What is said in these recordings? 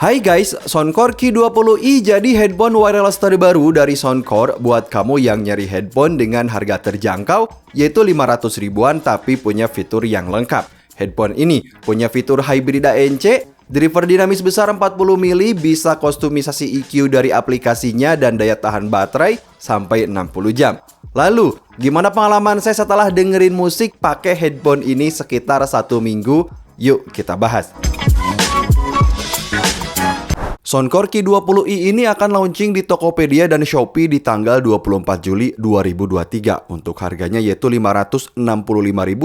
Hai guys, Soundcore Q20i jadi headphone wireless terbaru dari Soundcore buat kamu yang nyari headphone dengan harga terjangkau, yaitu 500 ribuan tapi punya fitur yang lengkap. Headphone ini punya fitur hybrid ANC, driver dinamis besar 40 mili, bisa kostumisasi EQ dari aplikasinya dan daya tahan baterai sampai 60 jam. Lalu, gimana pengalaman saya setelah dengerin musik pakai headphone ini sekitar 1 minggu? Yuk kita bahas. Soundcore Q20i ini akan launching di Tokopedia dan Shopee di tanggal 24 Juli 2023. Untuk harganya yaitu 565.000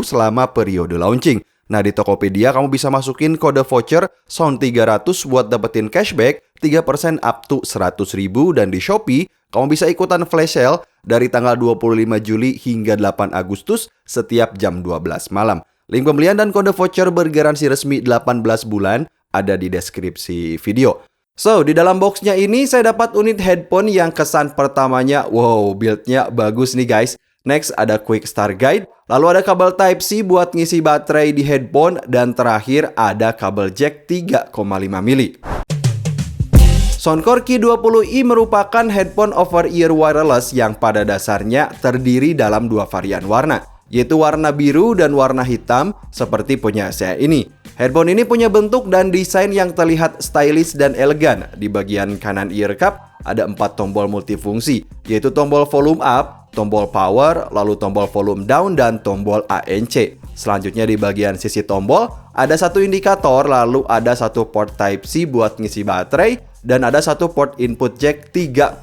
selama periode launching. Nah, di Tokopedia kamu bisa masukin kode voucher SOUND300 buat dapetin cashback 3% up to 100.000, dan di Shopee kamu bisa ikutan flash sale dari tanggal 25 Juli hingga 8 Agustus setiap jam 12 malam. Link pembelian dan kode voucher bergaransi resmi 18 bulan ada di deskripsi video. So, di dalam boxnya ini saya dapat unit headphone yang kesan pertamanya, wow, build-nya bagus nih guys. Next, ada quick start guide, lalu ada kabel Type-C buat ngisi baterai di headphone, dan terakhir ada kabel jack 3,5 mili. Soundcore Q20i merupakan headphone over-ear wireless yang pada dasarnya terdiri dalam dua varian warna, yaitu warna biru dan warna hitam seperti punya saya ini. Headphone ini punya bentuk dan desain yang terlihat stylish dan elegan. Di bagian kanan ear cup ada 4 tombol multifungsi, yaitu tombol volume up, tombol power, lalu tombol volume down, dan tombol ANC. Selanjutnya di bagian sisi tombol ada satu indikator, lalu ada satu port Type-C buat ngisi baterai, dan ada satu port input jack 3,5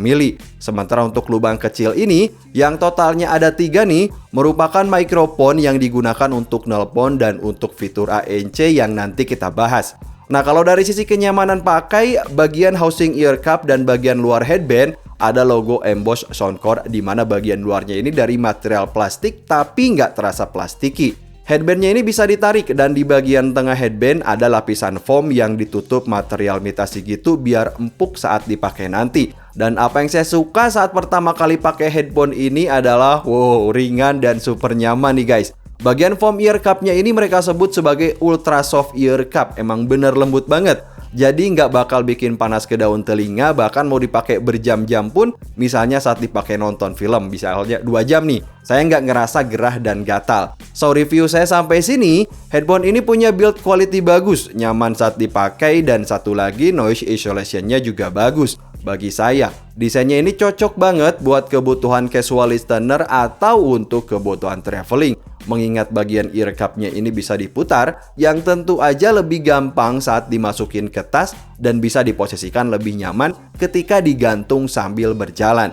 mili. Sementara untuk lubang kecil ini, yang totalnya ada 3 nih, merupakan mikrofon yang digunakan untuk nelpon dan untuk fitur ANC yang nanti kita bahas. Nah, kalau dari sisi kenyamanan pakai, bagian housing ear cup dan bagian luar headband ada logo emboss Soundcore, di mana bagian luarnya ini dari material plastik tapi nggak terasa plastiki. Headbandnya ini bisa ditarik, dan di bagian tengah headband ada lapisan foam yang ditutup material imitasi gitu biar empuk saat dipakai nanti. Dan apa yang saya suka saat pertama kali pakai headphone ini adalah wow, ringan dan super nyaman nih guys. Bagian foam ear cup-nya ini mereka sebut sebagai ultra soft ear cup, emang bener lembut banget. Jadi nggak bakal bikin panas ke daun telinga, bahkan mau dipakai berjam-jam pun, misalnya saat dipakai nonton film, misalnya 2 jam nih, saya nggak ngerasa gerah dan gatal. So, review saya sampai sini, headphone ini punya build quality bagus, nyaman saat dipakai, dan satu lagi noise isolation-nya juga bagus. Bagi saya, desainnya ini cocok banget buat kebutuhan casual listener atau untuk kebutuhan traveling. Mengingat bagian ear cup-nya ini bisa diputar, yang tentu aja lebih gampang saat dimasukin ke tas dan bisa diposisikan lebih nyaman ketika digantung sambil berjalan.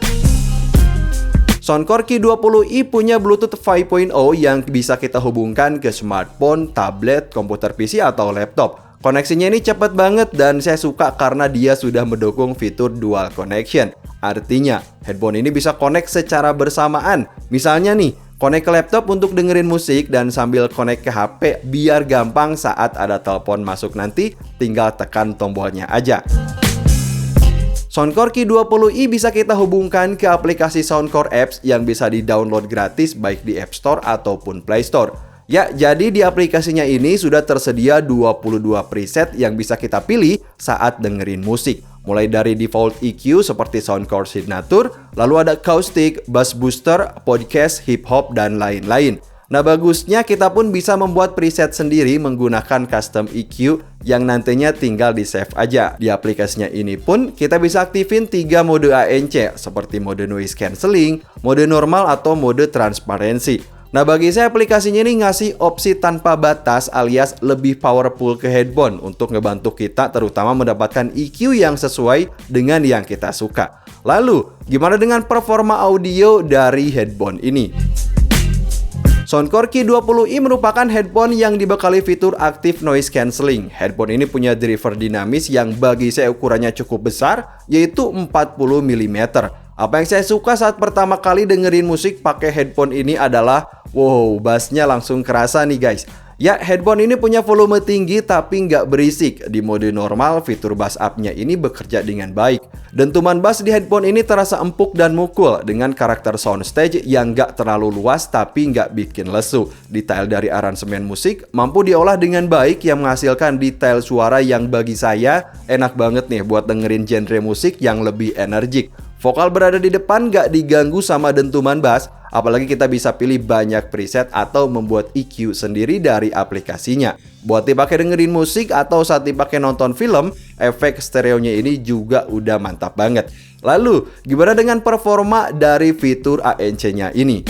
Soundcore Q20i punya Bluetooth 5.0 yang bisa kita hubungkan ke smartphone, tablet, komputer PC, atau laptop. Koneksinya ini cepat banget dan saya suka karena dia sudah mendukung fitur dual connection. Artinya, headphone ini bisa connect secara bersamaan. Misalnya nih, connect ke laptop untuk dengerin musik dan sambil connect ke HP biar gampang saat ada telepon masuk nanti, tinggal tekan tombolnya aja. Soundcore Q20i bisa kita hubungkan ke aplikasi Soundcore Apps yang bisa di-download gratis baik di App Store ataupun Play Store. Ya, jadi di aplikasinya ini sudah tersedia 22 preset yang bisa kita pilih saat dengerin musik. Mulai dari default EQ seperti Soundcore Signature, lalu ada acoustic, bass booster, podcast, hip hop, dan lain-lain. Nah, bagusnya kita pun bisa membuat preset sendiri menggunakan custom EQ yang nantinya tinggal di-save aja. Di aplikasinya ini pun kita bisa aktifin 3 mode ANC seperti mode noise cancelling, mode normal, atau mode transparansi. Nah, bagi saya aplikasinya ini ngasih opsi tanpa batas alias lebih powerful ke headphone untuk ngebantu kita terutama mendapatkan EQ yang sesuai dengan yang kita suka. Lalu, gimana dengan performa audio dari headphone ini? Soundcore Q20i merupakan headphone yang dibekali fitur active noise cancelling. Headphone ini punya driver dinamis yang bagi saya ukurannya cukup besar, yaitu 40 mm. Apa yang saya suka saat pertama kali dengerin musik pakai headphone ini adalah wow, bassnya langsung kerasa nih guys. Ya, headphone ini punya volume tinggi tapi nggak berisik. Di mode normal, fitur bass up-nya ini bekerja dengan baik. Dentuman bass di headphone ini terasa empuk dan mukul dengan karakter soundstage yang nggak terlalu luas tapi nggak bikin lesu. Detail dari aransemen musik mampu diolah dengan baik yang menghasilkan detail suara yang bagi saya enak banget nih buat dengerin genre musik yang lebih energik. Vokal berada di depan nggak diganggu sama dentuman bass, apalagi kita bisa pilih banyak preset atau membuat EQ sendiri dari aplikasinya. Buat dipakai dengerin musik atau saat dipakai nonton film, efek stereonya ini juga udah mantap banget. Lalu, gimana dengan performa dari fitur ANC-nya ini?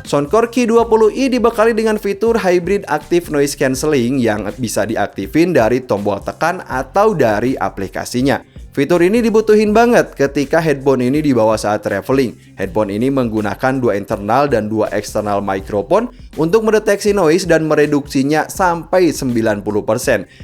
Soundcore Q20i dibekali dengan fitur Hybrid Active Noise Cancelling yang bisa diaktifin dari tombol tekan atau dari aplikasinya. Fitur ini dibutuhin banget ketika headphone ini dibawa saat traveling. Headphone ini menggunakan 2 internal dan 2 eksternal microphone untuk mendeteksi noise dan mereduksinya sampai 90%.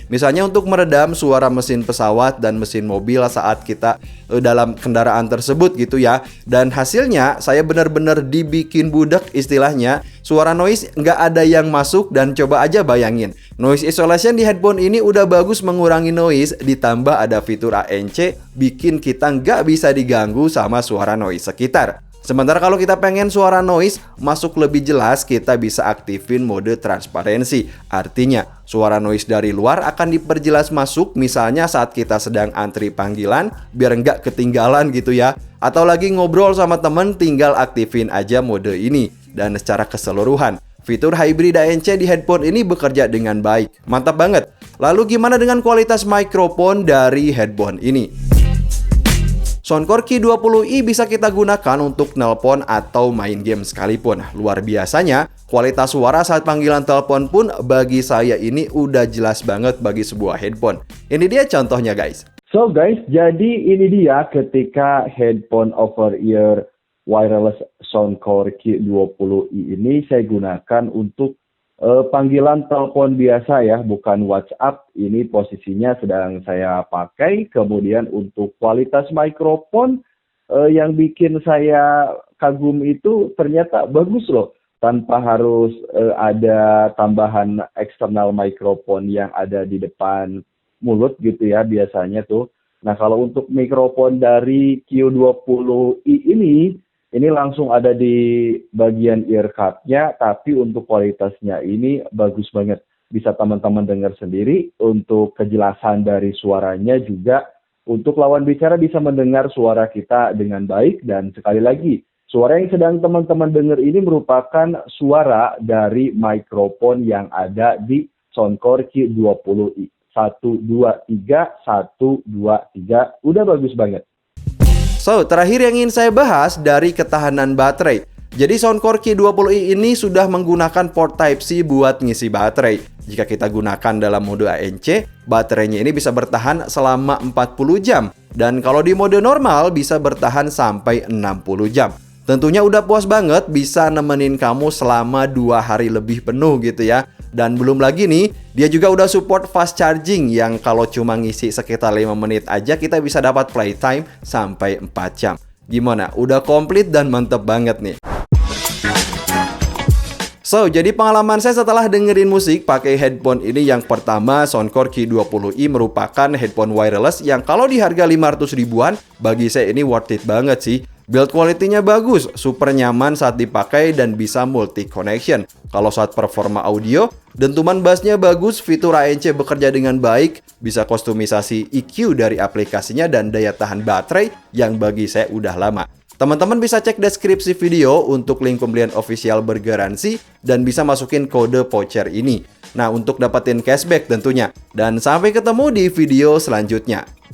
Misalnya untuk meredam suara mesin pesawat dan mesin mobil saat kita dalam kendaraan tersebut gitu ya. Dan hasilnya saya benar-benar dibikin budak istilahnya. Suara noise nggak ada yang masuk dan coba aja bayangin. Noise isolation di headphone ini udah bagus mengurangi noise, ditambah ada fitur ANC bikin kita nggak bisa diganggu sama suara noise sekitar. Sementara kalau kita pengen suara noise masuk lebih jelas, kita bisa aktifin mode transparansi. Artinya, suara noise dari luar akan diperjelas masuk misalnya saat kita sedang antri panggilan biar nggak ketinggalan gitu ya. Atau lagi ngobrol sama temen, tinggal aktifin aja mode ini. Dan secara keseluruhan, fitur hybrid ANC di headphone ini bekerja dengan baik. Mantap banget. Lalu gimana dengan kualitas mikrofon dari headphone ini? Soundcore Q20i bisa kita gunakan untuk nelpon atau main game sekalipun. Luar biasanya, kualitas suara saat panggilan telepon pun bagi saya ini udah jelas banget bagi sebuah headphone. Ini dia contohnya guys. So guys, jadi ini dia ketika headphone over-ear wireless Soundcore Q20i ini saya gunakan untuk panggilan telepon biasa ya, bukan WhatsApp. Ini posisinya sedang saya pakai. Kemudian untuk kualitas mikrofon yang bikin saya kagum itu ternyata bagus loh. Tanpa harus ada tambahan eksternal mikrofon yang ada di depan mulut gitu ya biasanya tuh. Nah kalau untuk mikrofon dari Q20i ini langsung ada di bagian ear cup-nya, tapi untuk kualitasnya ini bagus banget. Bisa teman-teman dengar sendiri, untuk kejelasan dari suaranya juga, untuk lawan bicara bisa mendengar suara kita dengan baik, dan sekali lagi, suara yang sedang teman-teman dengar ini merupakan suara dari mikrofon yang ada di Soundcore Q20i. 1, 2, 3, 1, 2, 3, udah bagus banget. So, terakhir yang ingin saya bahas dari ketahanan baterai. Jadi Soundcore Q20i ini sudah menggunakan port Type-C buat ngisi baterai. Jika kita gunakan dalam mode ANC, baterainya ini bisa bertahan selama 40 jam. Dan kalau di mode normal bisa bertahan sampai 60 jam. Tentunya udah puas banget bisa nemenin kamu selama 2 hari lebih penuh gitu ya. Dan belum lagi nih, dia juga udah support fast charging yang kalau cuma ngisi sekitar 5 menit aja kita bisa dapat playtime sampai 4 jam. Gimana? Udah komplit dan mantep banget nih. So, jadi pengalaman saya setelah dengerin musik pakai headphone ini yang pertama, Soundcore Q20i merupakan headphone wireless yang kalau di harga 500 ribuan, bagi saya ini worth it banget sih. Build quality-nya bagus, super nyaman saat dipakai dan bisa multi connection. Kalau saat performa audio, dentuman bassnya bagus, fitur ANC bekerja dengan baik, bisa kustomisasi EQ dari aplikasinya dan daya tahan baterai yang bagi saya udah lama. Teman-teman bisa cek deskripsi video untuk link pembelian official bergaransi dan bisa masukin kode voucher ini. Nah, untuk dapetin cashback tentunya. Dan sampai ketemu di video selanjutnya.